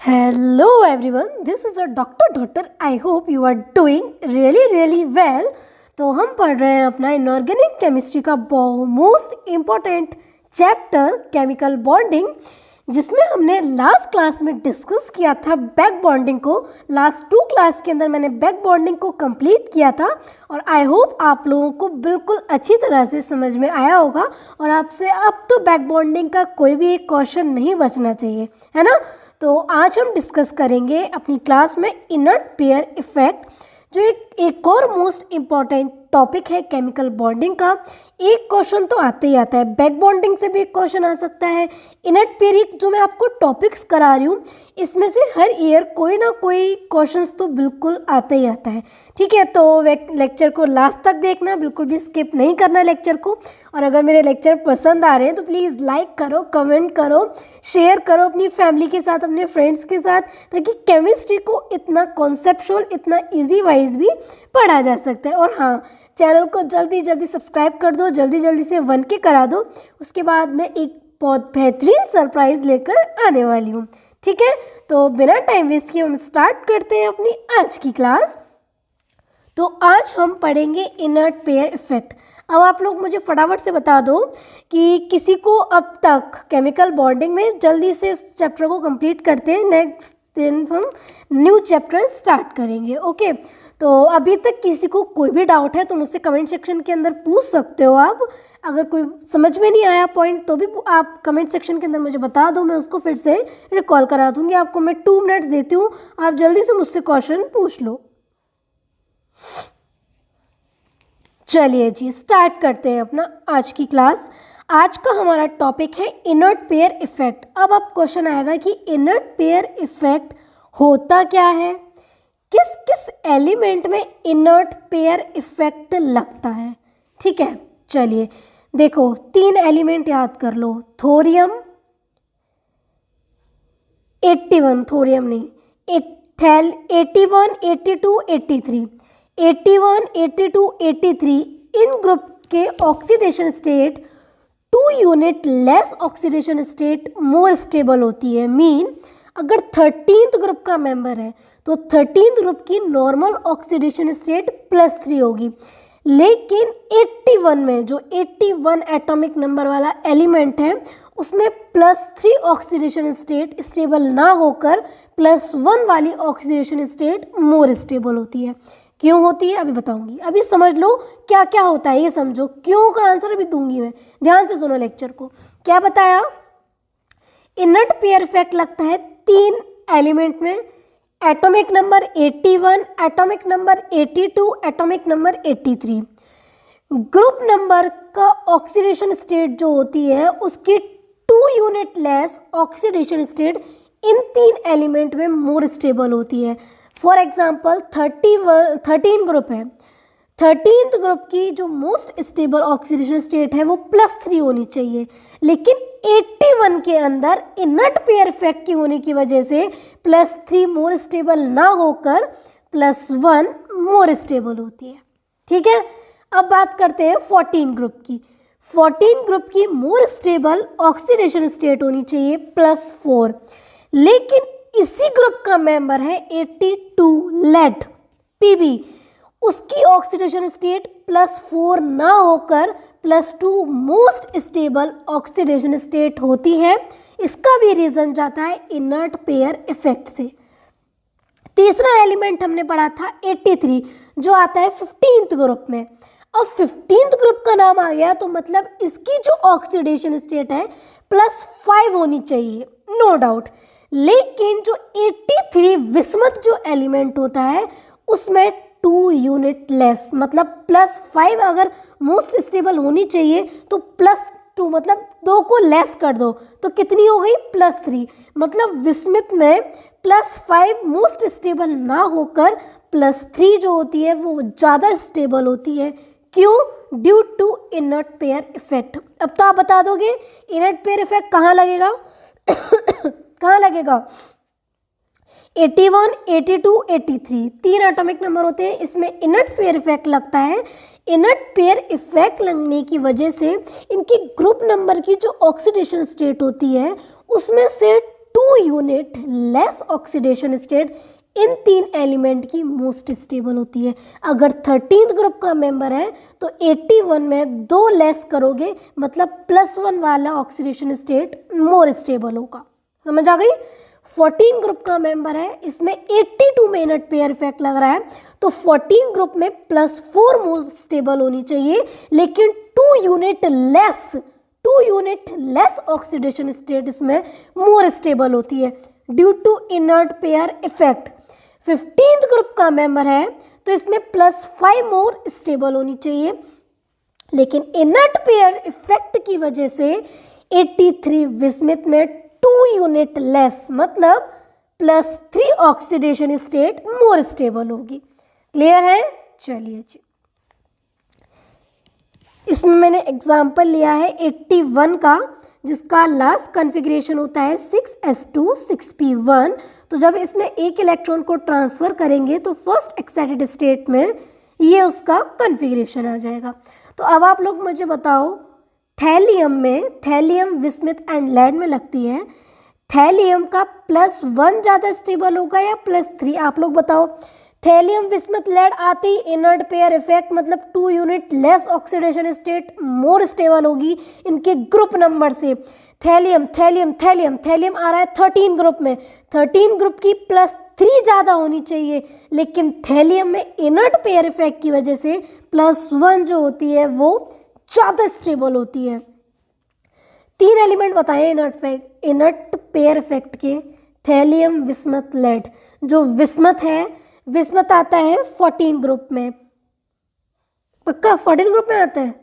Hello everyone, this is your Dr. I hope you are doing really well। तो हम पढ़ रहे हैं अपना इनऑर्गेनिक केमिस्ट्री का most important chapter chemical bonding, जिसमें हमने लास्ट क्लास में डिस्कस किया था बैक बॉन्डिंग को। लास्ट 2 क्लास के अंदर मैंने बैक बॉन्डिंग को कंप्लीट किया था और आई होप आप लोगों को बिल्कुल अच्छी तरह से समझ में आया होगा और आपसे अब तो बैक बॉन्डिंग का कोई भी एक क्वेश्चन नहीं बचना चाहिए, है ना। तो आज हम डिस्कस करेंगे अपनी क्लास में इनर्ट पेयर इफेक्ट, जो एक और मोस्ट इम्पॉर्टेंट टॉपिक है केमिकल बॉन्डिंग का। एक क्वेश्चन तो आते ही आता है, बैक बॉन्डिंग से भी एक क्वेश्चन आ सकता है। इनर्ट पेयर जो मैं आपको टॉपिक्स करा रही हूँ, इसमें से हर ईयर कोई ना कोई क्वेश्चंस तो बिल्कुल आता ही आता है, ठीक है। तो लेक्चर को लास्ट तक देखना, बिल्कुल भी स्किप नहीं करना लेक्चर को। और अगर मेरे लेक्चर पसंद आ रहे हैं तो प्लीज़ लाइक करो, कमेंट करो, शेयर करो अपनी फैमिली के साथ, अपने फ्रेंड्स के साथ, ताकि केमिस्ट्री को इतना कॉन्सेप्चुअल, इतना ईजी वाइज भी पढ़ा जा सकता है। और हाँ, चैनल को जल्दी सब्सक्राइब कर दो, जल्दी से 1K करा दो। उसके बाद मैं एक बहुत बेहतरीन सरप्राइज़ लेकर आने वाली हूँ, ठीक है। तो बिना टाइम वेस्ट किए हम स्टार्ट करते हैं अपनी आज की क्लास। तो आज हम पढ़ेंगे इनर्ट पेयर इफेक्ट। अब आप लोग मुझे फटाफट से बता दो कि किसी को अब तक केमिकल बॉन्डिंग में, जल्दी से इस चैप्टर को कंप्लीट करते हैं, नेक्स्ट दिन हम न्यू चैप्टर स्टार्ट करेंगे, ओके। तो अभी तक किसी को कोई भी डाउट है तो मुझसे कमेंट सेक्शन के अंदर पूछ सकते हो आप। अगर कोई समझ में नहीं आया पॉइंट तो भी आप कमेंट सेक्शन के अंदर मुझे बता दो, मैं उसको फिर से रिकॉल करा दूंगी। आपको मैं 2 मिनट्स देती हूँ, आप जल्दी से मुझसे क्वेश्चन पूछ लो। चलिए जी, स्टार्ट करते हैं अपना आज की क्लास। आज का हमारा टॉपिक है इनर्ट पेयर इफेक्ट। अब क्वेश्चन आएगा कि इनर्ट पेयर इफेक्ट होता क्या है, किस किस एलिमेंट में इनर्ट पेयर इफेक्ट लगता है, ठीक है। चलिए देखो, 3 एलिमेंट याद कर लो, थोरियम 81, थोरियम नहीं, 81, 82, 83, 81, 82, 83 इन ग्रुप के oxidation state 2 unit less oxidation state more stable होती है। मीन अगर 13th ग्रुप का मेंबर है तो 13th ग्रुप की नॉर्मल ऑक्सीडेशन स्टेट +3 होगी, लेकिन 81 में, जो 81 एटॉमिक नंबर वाला एलिमेंट है, उसमें +3 ऑक्सीडेशन स्टेट स्टेबल ना होकर +1 वाली ऑक्सीडेशन स्टेट मोर स्टेबल होती है। क्यों होती है अभी बताऊंगी, अभी समझ लो क्या क्या होता है, ये समझो। क्यों का आंसर अभी दूंगी मैं, ध्यान से सुनो लेक्चर को। क्या बताया, इनर्ट पेयर इफेक्ट लगता है 3 एलिमेंट में, atomic number 81, atomic number 82, atomic number 83। Group number का ऑक्सीडेशन स्टेट जो होती है, उसकी 2 unit less oxidation state in 3 element में मोर स्टेबल होती है। फॉर एग्जाम्पल 13 ग्रुप है, 13th ग्रुप की जो मोस्ट स्टेबल ऑक्सीडेशन स्टेट है वो +3 होनी चाहिए, लेकिन 81 के अंदर इनर्ट पेयर इफेक्ट की होने की वजह से +3 मोर स्टेबल ना होकर +1 मोर स्टेबल होती है, ठीक है। अब बात करते हैं 14 ग्रुप की। 14 ग्रुप की मोर स्टेबल ऑक्सीडेशन स्टेट होनी चाहिए +4, लेकिन इसी ग्रुप का मेंबर है 82 लेड Pb, उसकी ऑक्सीडेशन स्टेट +4 ना होकर +2 मोस्ट स्टेबल ऑक्सीडेशन स्टेट होती है। इसका भी रीजन जाता है इनर्ट पेयर इफेक्ट से। तीसरा एलिमेंट हमने पढ़ा था 83, जो आता है 15th ग्रुप में। अब 15th ग्रुप का नाम आ गया तो मतलब इसकी जो ऑक्सीडेशन स्टेट है +5 होनी चाहिए, नो डाउट। लेकिन जो 83 विस्मत जो एलिमेंट होता है, उसमें 2 यूनिट लेस, मतलब +5 अगर मोस्ट स्टेबल होनी चाहिए तो +2, मतलब 2 को लेस कर दो तो कितनी हो गई, +3। मतलब विस्मित में +5 मोस्ट स्टेबल ना होकर +3 जो होती है वो ज़्यादा स्टेबल होती है। क्यों, due to inert pair effect. अब तो आप बता दोगे इनर्ट पेयर इफेक्ट कहाँ लगेगा कहाँ लगेगा, 81, 82, 83 3 एटॉमिक नंबर होते हैं, इसमें इनर्ट पेयर इफेक्ट लगता है। इनर्ट पेयर इफेक्ट लगने की वजह से इनकी ग्रुप नंबर की जो ऑक्सीडेशन स्टेट होती है, उसमें से 2 unit less oxidation state in 3 element की मोस्ट स्टेबल होती है। अगर 13th ग्रुप का मेंबर है तो 81 में 2 लेस करोगे, मतलब +1 वाला ऑक्सीडेशन स्टेट मोर स्टेबल होगा। समझ आ गई? 14 ग्रुप का मेंबर है, इसमें 82 में इनर्ट पेयर इफेक्ट लग रहा है, तो 14 ग्रुप में +4 मोस्ट स्टेबल होनी चाहिए, लेकिन 2 यूनिट लेस ऑक्सीडेशन स्टेट इसमें मोर स्टेबल होती है due to inert pair effect. 15th group का मेंबर है तो इसमें +5 मोर स्टेबल होनी चाहिए, लेकिन इनर्ट पेयर इफेक्ट की वजह से 83 विस्मित में 2 यूनिट लेस, मतलब +3 ऑक्सीडेशन स्टेट मोर स्टेबल होगी। क्लियर है? चलिए जी, इसमें मैंने एग्जाम्पल लिया है 81 का, जिसका लास्ट कॉन्फ़िगरेशन होता है 6s2 6p1। तो जब इसमें एक इलेक्ट्रॉन को ट्रांसफ़र करेंगे तो फर्स्ट एक्साइटेड स्टेट में ये उसका कॉन्फ़िगरेशन आ जाएगा। तो अब आप लोग मुझे बताओ, थैलियम विस्मित एंड लेड में लगती है, थैलियम का +1 ज़्यादा स्टेबल होगा या +3? आप लोग बताओ। थैलियम विस्मित लेड आते ही इनर्ट पेयर इफेक्ट, मतलब 2 unit less oxidation state more stable होगी इनके ग्रुप नंबर से। थैलियम आ रहा है 13 ग्रुप में, 13 ग्रुप की +3 ज़्यादा होनी चाहिए, लेकिन थैलियम में इनर्ट पेयर इफेक्ट की वजह से +1 जो होती है वो ज़्यादा स्टेबल होती है। 3 एलिमेंट बताएं इनर्ट पेयर इफेक्ट के। थैलियम विस्मत लेड, जो विस्मत आता है 14 ग्रुप में, पक्का 14 ग्रुप में आता है,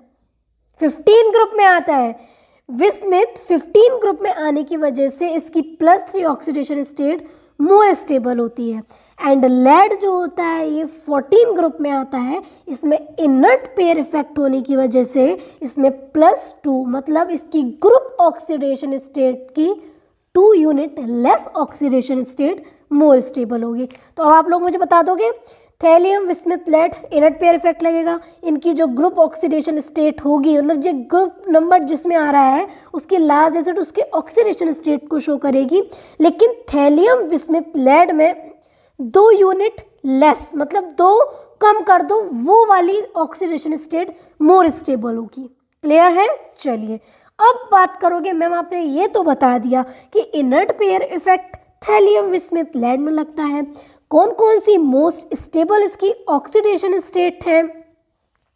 15 ग्रुप में आता है। विस्मित 15 ग्रुप में आने की वजह से इसकी +3 ऑक्सीडेशन स्टेट मोर स्टेबल होती है। एंड लेड जो होता है ये 14 ग्रुप में आता है, इसमें इनर्ट पेयर इफेक्ट होने की वजह से इसमें +2, मतलब इसकी ग्रुप ऑक्सीडेशन स्टेट की 2 unit less oxidation state more stable होगी। तो अब आप लोग मुझे बता दोगे, थैलियम विस्मित लेड इनर्ट पेयर इफेक्ट लगेगा, इनकी जो ग्रुप ऑक्सीडेशन स्टेट होगी, मतलब जो ग्रुप नंबर जिसमें आ रहा है उसकी लास्ट डिजिट उसके ऑक्सीडेशन स्टेट को शो करेगी, लेकिन थैलियम विस्मित लेड में 2 यूनिट लेस, मतलब 2 कम कर दो, वो वाली ऑक्सीडेशन स्टेट मोर स्टेबल होगी। क्लियर है? चलिए अब बात करोगे, मैम आपने ये तो बता दिया कि इनर्ट पेयर इफेक्ट थैलियम विस्मित लेड में लगता है, कौन कौन सी मोस्ट स्टेबल इसकी ऑक्सीडेशन स्टेट है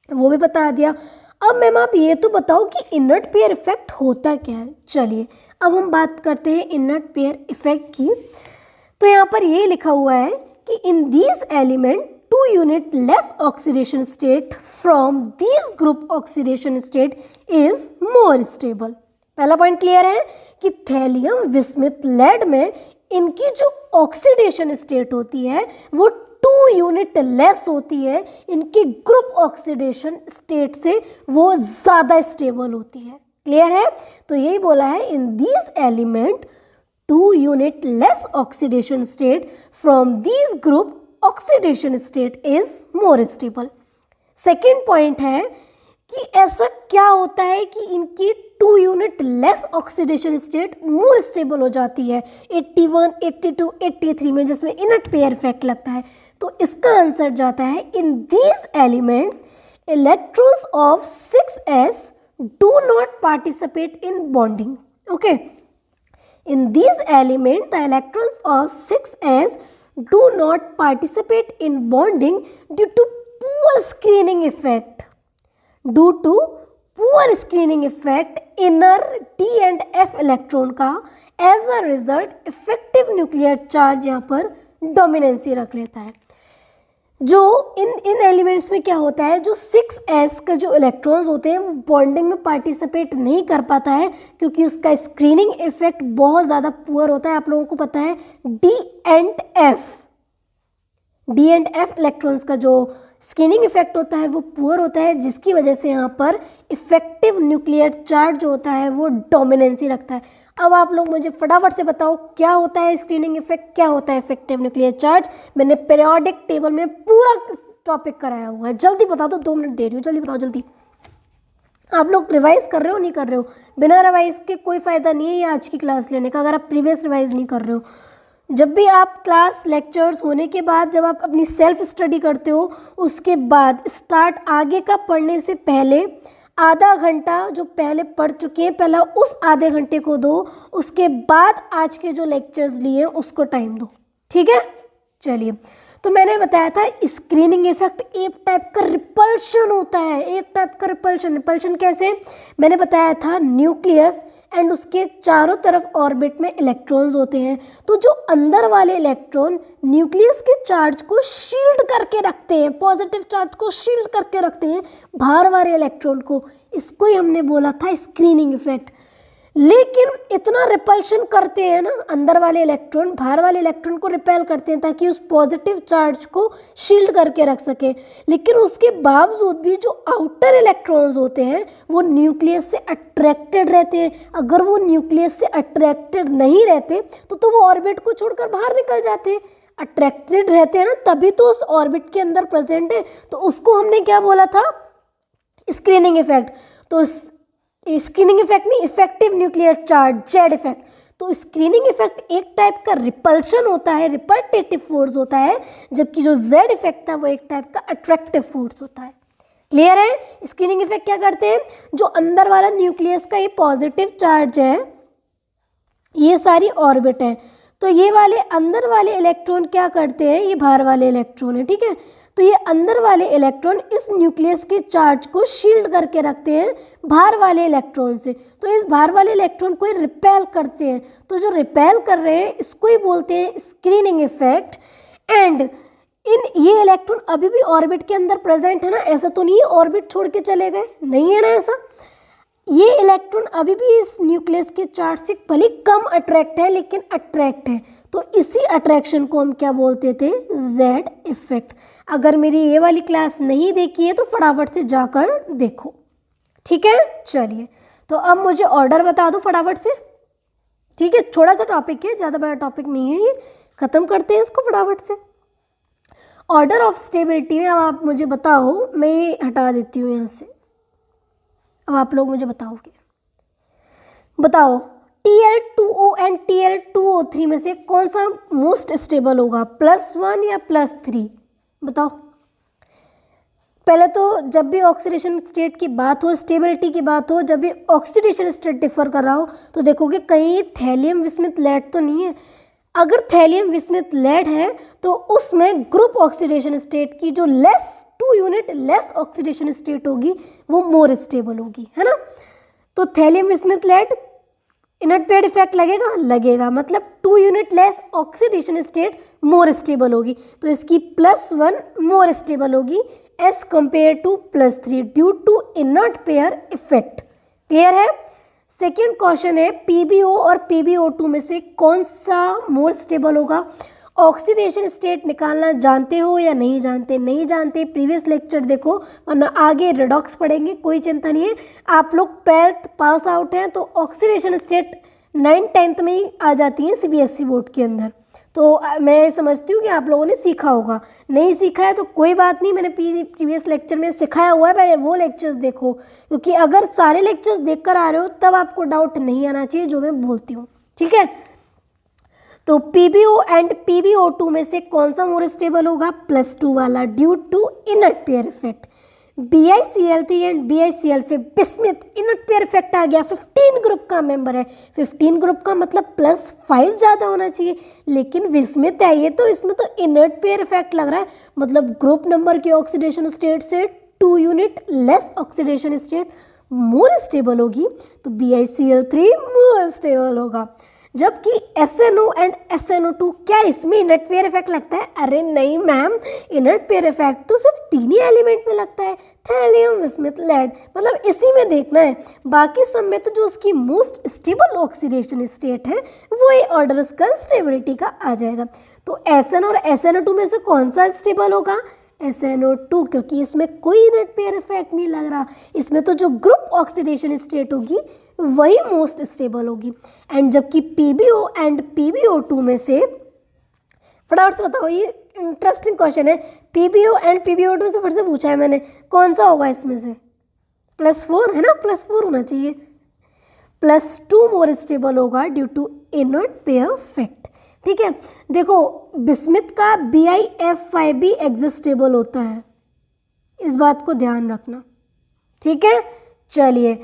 वो भी बता दिया। अब मैम आप ये तो बताओ कि इनर्ट पेयर इफेक्ट होता क्या है। चलिए अब हम बात करते हैं इनर्ट पेयर इफेक्ट की। तो यहाँ पर ये लिखा हुआ है कि in these element 2 unit less oxidation state from these group oxidation state is more stable. पहला पॉइंट क्लियर है कि थैलियम विस्मित लेड में इनकी जो ऑक्सीडेशन स्टेट होती है वो 2 यूनिट लेस होती है, इनकी ग्रुप ऑक्सीडेशन स्टेट से वो ज़्यादा स्टेबल होती है। क्लियर है? तो यही बोला है in these element 2 unit less oxidation state from these group oxidation state is more stable. Second point है कि ऐसा क्या होता है कि इनकी 2 unit less oxidation state more stable हो जाती है 81, 82, 83 में, जिसमें इनर्ट पेयर इफेक्ट लगता है। तो इसका आंसर जाता है in these elements electrons of 6s do not participate in bonding. Okay, in these elements the electrons of 6s do not participate in bonding due to poor screening effect. Due to poor screening effect inner d and f electron का as a result effective nuclear charge यहाँ पर dominancy रख लेता है। जो इन elements में क्या होता है, जो 6s का जो इलेक्ट्रॉन्स होते हैं वो बॉन्डिंग में पार्टिसिपेट नहीं कर पाता है क्योंकि उसका स्क्रीनिंग इफेक्ट बहुत ज़्यादा पुअर होता है। आप लोगों को पता है डी एंड एफ इलेक्ट्रॉन्स का जो स्क्रीनिंग इफेक्ट होता है वो पुअर होता है, जिसकी वजह से यहाँ पर इफेक्टिव न्यूक्लियर चार्ज जो होता है वो डोमिनेंसी रखता है। अब आप लोग मुझे फटाफट से बताओ क्या होता है स्क्रीनिंग इफेक्ट, क्या होता है इफेक्टिव न्यूक्लियर चार्ज। मैंने पीरियोडिक टेबल में पूरा टॉपिक कराया हुआ है, जल्दी बता दो, 2 मिनट दे रही हूँ, जल्दी बताओ जल्दी। आप लोग रिवाइज कर रहे हो नहीं कर रहे हो? बिना रिवाइज के कोई फ़ायदा नहीं है ये आज की क्लास लेने का, अगर आप प्रीवियस रिवाइज नहीं कर रहे हो। जब भी आप क्लास लेक्चर्स होने के बाद जब आप अपनी सेल्फ स्टडी करते हो, उसके बाद स्टार्ट आगे का पढ़ने से पहले आधा घंटा जो पहले पढ़ चुके हैं पहला उस आधे घंटे को दो, उसके बाद आज के जो लेक्चर्स लिए हैं उसको टाइम दो, ठीक है। चलिए, तो मैंने बताया था स्क्रीनिंग इफेक्ट एक टाइप का रिपल्शन होता है, एक टाइप का रिपल्शन। रिपल्शन कैसे? मैंने बताया था न्यूक्लियस एंड उसके चारों तरफ ऑर्बिट में इलेक्ट्रॉन्स होते हैं, तो जो अंदर वाले इलेक्ट्रॉन न्यूक्लियस के चार्ज को शील्ड करके रखते हैं, पॉजिटिव चार्ज को शील्ड करके रखते हैं बाहर वाले इलेक्ट्रॉन को, इसको ही हमने बोला था स्क्रीनिंग इफेक्ट। लेकिन इतना रिपल्शन करते हैं ना अंदर वाले इलेक्ट्रॉन, बाहर वाले इलेक्ट्रॉन को रिपेल करते हैं ताकि उस पॉजिटिव चार्ज को शील्ड करके रख सके, लेकिन उसके बावजूद भी जो आउटर इलेक्ट्रॉन्स होते हैं वो न्यूक्लियस से अट्रैक्टेड रहते हैं। अगर वो न्यूक्लियस से अट्रैक्टेड नहीं रहते तो वो ऑर्बिट को छोड़कर बाहर निकल जाते हैं। अट्रैक्टेड रहते हैं ना, तभी तो उस ऑर्बिट के अंदर प्रेजेंट है, तो उसको हमने क्या बोला था? Screening effect. तो स्क्रीनिंग इफेक्ट नहीं, effective nuclear charge, Z effect. तो स्क्रीनिंग इफेक्ट एक टाइप का रिपल्शन होता है, रिपल्टेटिव फोर्स होता है, जबकि जो जेड इफेक्ट था वो एक टाइप का अट्रैक्टिव फोर्स होता है। क्लियर है? स्क्रीनिंग इफेक्ट क्या करते हैं? जो अंदर वाला न्यूक्लियस का ये पॉजिटिव चार्ज है, ये सारी ऑर्बिट है, तो ये वाले अंदर वाले इलेक्ट्रॉन क्या करते हैं? ये बाहर वाले इलेक्ट्रॉन है, ठीक है। तो ये अंदर वाले इलेक्ट्रॉन इस न्यूक्लियस के चार्ज को शील्ड करके रखते हैं बाहर वाले इलेक्ट्रॉन से, तो इस बाहर वाले इलेक्ट्रॉन को रिपेल करते हैं। तो जो रिपेल कर रहे हैं इसको ही बोलते हैं स्क्रीनिंग इफेक्ट। एंड ये इलेक्ट्रॉन अभी भी ऑर्बिट के अंदर प्रेजेंट है ना, ऐसा तो नहीं है ऑर्बिट छोड़ के चले गए, नहीं है ना ऐसा। ये इलेक्ट्रॉन अभी भी इस न्यूक्लियस के चार्ज से भले कम अट्रैक्ट है लेकिन अट्रैक्ट है, तो इसी अट्रैक्शन को हम क्या बोलते थे? Z effect. अगर मेरी ये वाली क्लास नहीं देखी है तो फटाफट से जाकर देखो, ठीक है। चलिए, तो अब मुझे ऑर्डर बता दो फटाफट से, ठीक है। थोड़ा सा टॉपिक है, ज़्यादा बड़ा टॉपिक नहीं है ये, ख़त्म करते हैं इसको फटाफट से। ऑर्डर ऑफ स्टेबिलिटी में अब आप मुझे बताओ, मैं ये हटा देती हूँ यहाँ से, अब आप लोग मुझे बताओगे, बताओ Tl2O एंड Tl2O3 में से कौन सा मोस्ट स्टेबल होगा, +1 या +3? बताओ। पहले तो जब भी ऑक्सीडेशन स्टेट की बात हो, स्टेबिलिटी की बात हो, जब भी ऑक्सीडेशन स्टेट डिफर कर रहा हो तो देखोगे कहीं थैलियम विस्मित लेड तो नहीं है। अगर थैलियम विस्मित लेड है तो उसमें ग्रुप ऑक्सीडेशन स्टेट की जो 2 यूनिट लेस ऑक्सीडेशन स्टेट होगी वो मोर स्टेबल होगी, है ना। तो थैलियम विस्मित लेड इनर्ट पेयर इफेक्ट लगेगा, मतलब 2 unit less oxidation state more stable होगी, तो इसकी +1 मोर स्टेबल होगी as compare to +3 due to inert pair effect. Clear है? सेकेंड क्वेश्चन है PbO और PbO2 में से कौन सा मोर स्टेबल होगा। ऑक्सीडेशन स्टेट निकालना जानते हो या नहीं जानते? नहीं जानते प्रीवियस लेक्चर देखो, वरना आगे रिडॉक्स पढ़ेंगे, कोई चिंता नहीं है। आप लोग 12th पास आउट हैं तो ऑक्सीडेशन स्टेट 9th 10th में ही आ जाती हैं CBSE बोर्ड के अंदर, तो मैं समझती हूँ कि आप लोगों ने सीखा होगा। नहीं सीखा है तो कोई बात नहीं, मैंने प्रीवियस लेक्चर में सिखाया हुआ है, पहले वो लेक्चर्स देखो, क्योंकि अगर सारे लेक्चर्स देख कर आ रहे हो तब आपको डाउट नहीं आना चाहिए जो मैं बोलती हूँ, ठीक है। तो PbO एंड PbO2 में से कौन सा मोर स्टेबल होगा? +2 वाला, due to inert pair effect. BiCl3 and BiCl5 bismuth inert pair effect आ गया, 15 ग्रुप का मेंबर है, 15 ग्रुप का मतलब +5 ज़्यादा होना चाहिए, लेकिन विस्मिथ है ये, तो इसमें तो इनर्ट पेयर इफेक्ट लग रहा है, मतलब ग्रुप नंबर के ऑक्सीडेशन स्टेट से 2 unit less oxidation state more stable होगी, तो BiCl3 मोर स्टेबल होगा। जबकि SNO एंड SNO2 क्या इसमें इनर्ट पेयर इफेक्ट लगता है? अरे नहीं मैम, इनर्ट पेयर इफेक्ट तो सिर्फ 3 ही एलिमेंट में लगता है, थैलियम विस्मिथ लेड, मतलब इसी में देखना है। बाकी सब में तो जो उसकी मोस्ट स्टेबल ऑक्सीडेशन स्टेट है वो ये ऑर्डर उसका स्टेबिलिटी का आ जाएगा। तो SN और SNO2 में से कौन सा स्टेबल होगा? SNO2, क्योंकि इसमें कोई इनर्ट पेयर इफेक्ट नहीं लग रहा, इसमें तो जो ग्रुप ऑक्सीडेशन स्टेट होगी वही मोस्ट स्टेबल होगी। एंड जबकि PbO एंड PbO2 में से, फटाफट से बताओ, ये इंटरेस्टिंग क्वेश्चन है, PbO एंड PbO2 से फिर से पूछा है मैंने, कौन सा होगा इसमें से? +4 है ना, +4 होना चाहिए। +2 मोर स्टेबल होगा due to inert pair effect. ठीक है, देखो बिस्मिथ का BiF5 भी एग्जिस्टेबल होता है, इस बात को ध्यान रखना। ठीक है, चलिए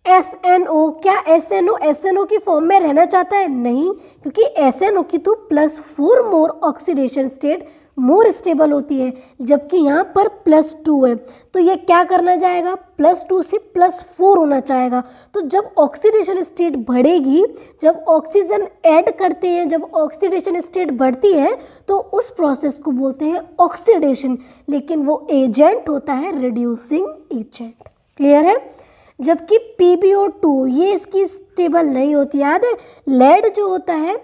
SNO, क्या SNO की फॉर्म में रहना चाहता है? नहीं, क्योंकि SNO की तो +4 मोर ऑक्सीडेशन स्टेट मोर स्टेबल होती है, जबकि यहाँ पर +2 है, तो ये क्या करना चाहेगा? +2 से +4 होना चाहेगा। तो जब ऑक्सीडेशन स्टेट बढ़ेगी, जब ऑक्सीजन ऐड करते हैं, जब ऑक्सीडेशन स्टेट बढ़ती है, तो उस प्रोसेस को बोलते हैं ऑक्सीडेशन, लेकिन वो एजेंट होता है रिड्यूसिंग एजेंट। क्लियर है? जबकि PbO2 ये इसकी स्टेबल नहीं होती, याद है? लेड जो होता है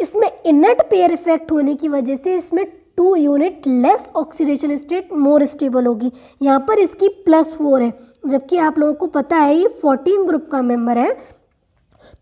इसमें इनर्ट पेयर इफेक्ट होने की वजह से इसमें 2 unit less oxidation state more stable होगी। यहाँ पर इसकी +4 है, जबकि आप लोगों को पता है ये 14 ग्रुप का मेंबर है,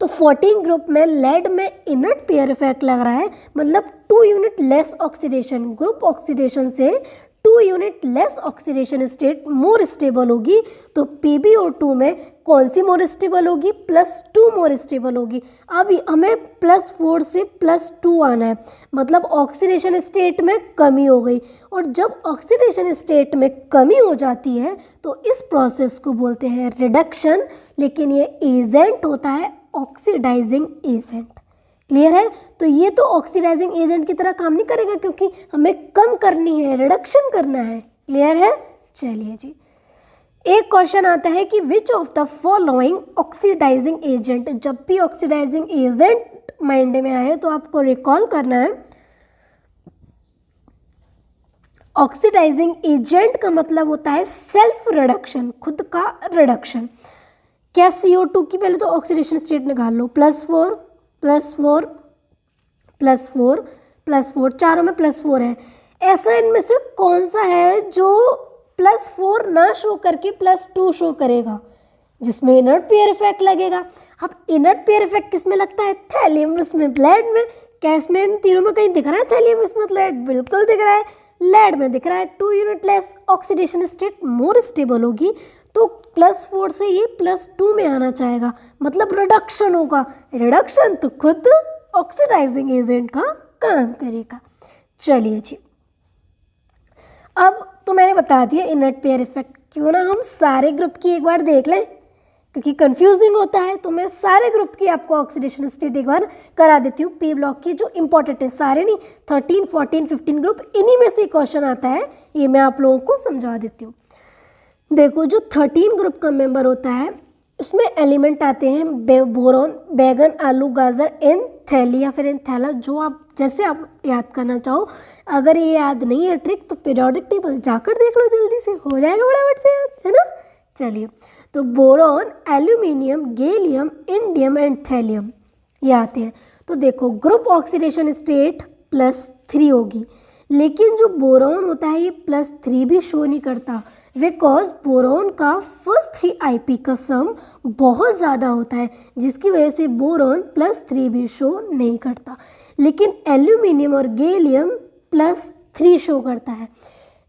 तो 14 ग्रुप में लेड में इनर्ट पेयर इफेक्ट लग रहा है, मतलब 2 unit less oxidation, group oxidation से 2 unit less oxidation state more stable होगी। तो PbO2 में कौन सी मोर स्टेबल होगी? +2 मोर स्टेबल होगी। अब हमें +4 से +2 आना है, मतलब ऑक्सीडेशन स्टेट में कमी हो गई, और जब ऑक्सीडेशन स्टेट में कमी हो जाती है तो इस प्रोसेस को बोलते हैं रिडक्शन, लेकिन ये एजेंट होता है ऑक्सीडाइजिंग एजेंट। क्लियर है? तो ये तो ऑक्सीडाइजिंग एजेंट की तरह काम नहीं करेगा, क्योंकि हमें कम करनी है, रिडक्शन करना है। क्लियर है? चलिए जी, एक क्वेश्चन आता है कि which of the following oxidizing agent, जब भी ऑक्सीडाइजिंग एजेंट माइंड में आए तो आपको रिकॉल करना है। ऑक्सीडाइजिंग एजेंट का मतलब होता है सेल्फ रिडक्शन, खुद का रिडक्शन। क्या CO2 की पहले तो ऑक्सीडेशन स्टेट निकाल लो, +4 +4 +4 +4, चारों में +4 है। ऐसा इनमें से कौन सा है जो +4 ना शो करके +2 शो करेगा, जिसमें इनर्ट पेयर इफेक्ट लगेगा? अब इनर्ट पेयर इफेक्ट किस में लगता है? थैलियम बिस्मुथ लेड में। क्या इसमें इन तीनों में कहीं दिख रहा है थैलियम बिस्मुथ लेड? बिल्कुल दिख रहा है, लेड में दिख रहा है। 2 unit less oxidation state more stable होगी, तो +4 से ये +2 में आना चाहेगा, मतलब रिडक्शन होगा। रिडक्शन तो खुद ऑक्सीडाइजिंग एजेंट का काम करेगा। चलिए जी, अब तो मैंने बता दिया इनर्ट पेयर इफेक्ट, क्यों ना हम सारे ग्रुप की एक बार देख लें, क्योंकि कंफ्यूजिंग होता है, तो मैं सारे ग्रुप की आपको ऑक्सीडेशन स्टेट एक बार करा देती हूँ। P ब्लॉक की जो इंपॉर्टेंट है, सारे नहीं, 13, 14, 15 ग्रुप, इन्हीं में से क्वेश्चन आता है, ये मैं आप लोगों को समझा देती हूँ। देखो, जो 13 ग्रुप का मेंबर होता है उसमें एलिमेंट आते हैं बोरॉन, बैगन, आलू, गाजर, एंथैली या फिर एंथैला, जो आप जैसे आप याद करना चाहो। अगर ये याद नहीं है ट्रिक तो पीरियोडिक टेबल जाकर देख लो, जल्दी से हो जाएगा फटाफट से याद, है ना? चलिए, तो boron, aluminium, gallium, indium and thallium ये आते हैं। तो देखो, ग्रुप ऑक्सीडेशन स्टेट +3 होगी, लेकिन जो बोरॉन होता है ये +3 भी शो नहीं करता, बिकॉज बोरॉन का फर्स्ट 3 IP का सम बहुत ज़्यादा होता है, जिसकी वजह से बोरॉन +3 भी शो नहीं करता। लेकिन एल्यूमिनियम और गैलियम +3 शो करता है,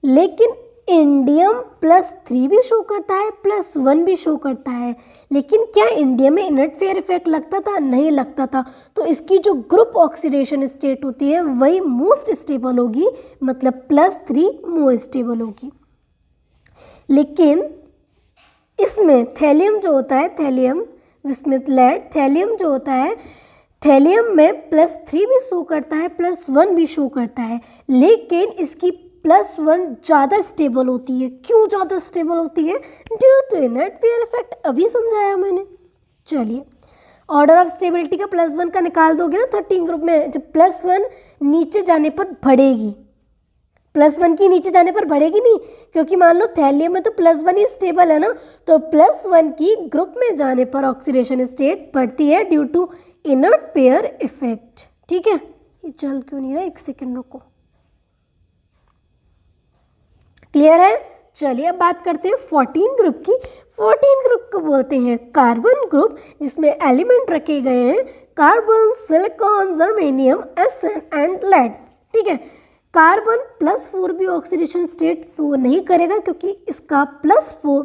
लेकिन इंडियम +3 भी शो करता है, +1 भी शो करता है। लेकिन क्या इंडियम में इनर्ट पेयर इफेक्ट लगता था? नहीं लगता था। तो इसकी जो ग्रुप ऑक्सीडेशन स्टेट होती है वही मोस्ट स्टेबल होगी, मतलब +3 मोर स्टेबल होगी। लेकिन इसमें थैलियम जो होता है, थैलियम बिस्मुथ लेड, थैलियम जो होता है, थैलियम में +3 भी शो करता है, +1 भी शो करता है, लेकिन इसकी +1 ज़्यादा स्टेबल होती है। क्यों ज़्यादा स्टेबल होती है? Due to inert pair effect, अभी समझाया मैंने। चलिए, ऑर्डर ऑफ स्टेबिलिटी का +1 का निकाल दोगे ना 13 ग्रुप में, जब +1 नीचे जाने पर बढ़ेगी, +1 की नीचे जाने पर बढ़ेगी नहीं, क्योंकि मान लो थैलियम में तो +1 ही स्टेबल है ना, तो +1 की ग्रुप में जाने पर ऑक्सीडेशन स्टेट बढ़ती है due to inert pair effect. ठीक है, ये चल क्यों नहीं रहा, एक सेकेंड रुको। क्लियर है? चलिए, अब बात करते हैं 14 ग्रुप की। 14 ग्रुप को बोलते हैं कार्बन ग्रुप, जिसमें एलिमेंट रखे गए हैं carbon, silicon, germanium, SN and lead. ठीक है, कार्बन +4 भी ऑक्सीडेशन स्टेट शो नहीं करेगा, क्योंकि इसका +4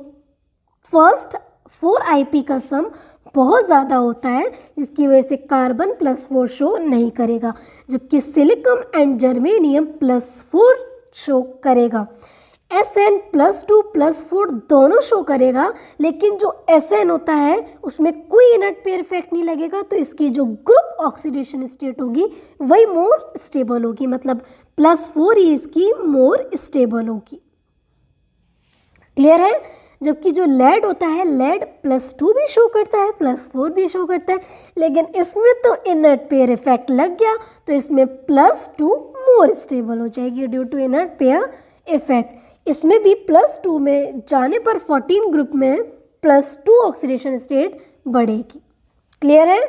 फर्स्ट 4IP का सम बहुत ज़्यादा होता है, जिसकी वजह से कार्बन +4 शो नहीं करेगा, जबकि सिलिकॉन एंड जर्मेनियम +4 शो करेगा। Sn +2 +4 दोनों शो करेगा, लेकिन जो Sn होता है उसमें कोई इनर्ट पेयर इफेक्ट नहीं लगेगा, तो इसकी जो ग्रुप ऑक्सीडेशन स्टेट होगी वही मोर स्टेबल होगी, मतलब +4 ही इसकी मोर स्टेबल होगी। क्लियर है? जबकि जो लेड होता है, लेड +2 भी शो करता है, +4 भी शो करता है, लेकिन इसमें तो इनर्ट पेयर इफेक्ट लग गया, तो इसमें +2 मोर स्टेबल हो जाएगी due to inert pair effect. इसमें भी +2 में जाने पर 14 ग्रुप में +2 ऑक्सीडेशन स्टेट बढ़ेगी। क्लियर है?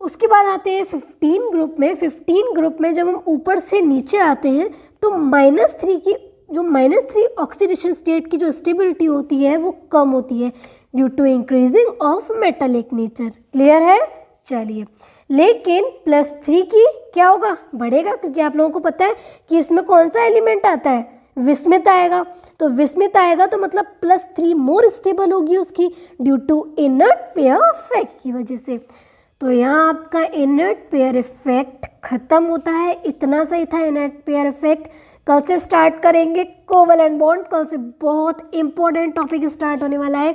उसके बाद आते हैं 15 ग्रुप में। 15 ग्रुप में जब हम ऊपर से नीचे आते हैं तो -3 की जो -3 ऑक्सीडेशन स्टेट की जो स्टेबिलिटी होती है वो कम होती है due to increasing of metallic nature. Clear है? चलिए, लेकिन +3 की क्या होगा? बढ़ेगा, क्योंकि आप लोगों को पता है कि इसमें कौन सा एलिमेंट आता है? विस्मित आएगा। तो विस्मित आएगा तो मतलब +3 मोर स्टेबल होगी उसकी due to inert pair effect की वजह से। तो यहाँ आपका इनर्ट पेयर इफेक्ट खत्म होता है। इतना सही था इनर्ट पेयर इफेक्ट। कल से स्टार्ट करेंगे कोवैलेंट बॉन्ड। कल से बहुत इंपॉर्टेंट टॉपिक स्टार्ट होने वाला है।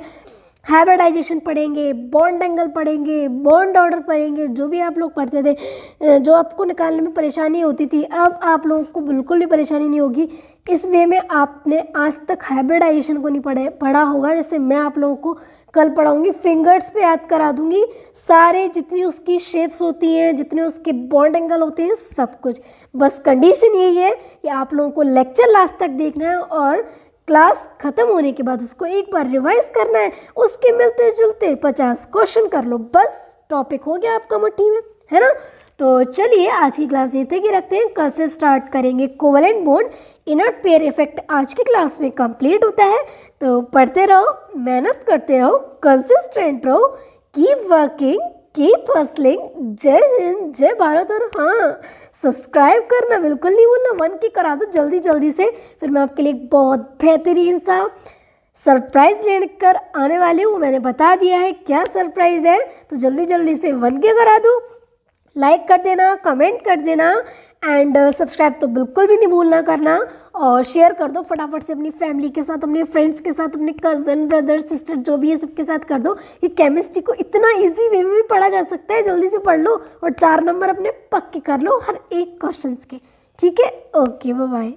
हाइब्रिडाइजेशन पढ़ेंगे, बॉन्ड एंगल पढ़ेंगे, बॉन्ड ऑर्डर पढ़ेंगे, जो भी आप लोग पढ़ते थे, जो आपको निकालने में परेशानी होती थी, अब आप लोगों को बिल्कुल भी परेशानी नहीं होगी। इस वे में आपने आज तक हाइब्रिडाइजेशन को नहीं पढ़ा होगा, जैसे मैं आप लोगों को कल पढ़ाऊंगी, फिंगर्स पे याद करा दूंगी सारे, जितनी उसकी शेप्स होती हैं, जितने उसके बॉन्ड एंगल होते हैं, सब कुछ। बस कंडीशन यही है कि आप लोगों को लेक्चर लास्ट तक देखना है और क्लास खत्म होने के बाद उसको एक बार रिवाइज करना है। उसके मिलते जुलते 50 क्वेश्चन कर लो, बस टॉपिक हो गया आपका मुट्ठी में, है ना। तो चलिए आज की क्लास यहीं तक ही रखते हैं। कल से स्टार्ट करेंगे covalent bond. Inert pair effect आज की क्लास में कंप्लीट होता है। तो पढ़ते रहो, मेहनत करते रहो, कंसिस्टेंट रहो, कीप वर्किंग, कीप हसलिंग। जय हिंद, जय भारत। और हाँ, सब्सक्राइब करना बिल्कुल नहीं भूलना। 1 की करा दो जल्दी जल्दी से, फिर मैं आपके लिए एक बहुत बेहतरीन सा सरप्राइज़ लेकर आने वाली हूँ। मैंने बता दिया है क्या सरप्राइज़ है, तो जल्दी जल्दी से 1 के करा दो। लाइक कर देना, कमेंट कर देना एंड सब्सक्राइब तो बिल्कुल भी नहीं भूलना करना। और शेयर कर दो फटाफट से अपनी फैमिली के साथ, अपने फ्रेंड्स के साथ, अपने कज़न, ब्रदर, सिस्टर, जो भी है सबके साथ कर दो। ये केमिस्ट्री को इतना इजी वे में भी पढ़ा जा सकता है। जल्दी से पढ़ लो और 4 नंबर अपने पक्के कर लो हर एक क्वेश्चन के। ठीक है? Okay, bye bye.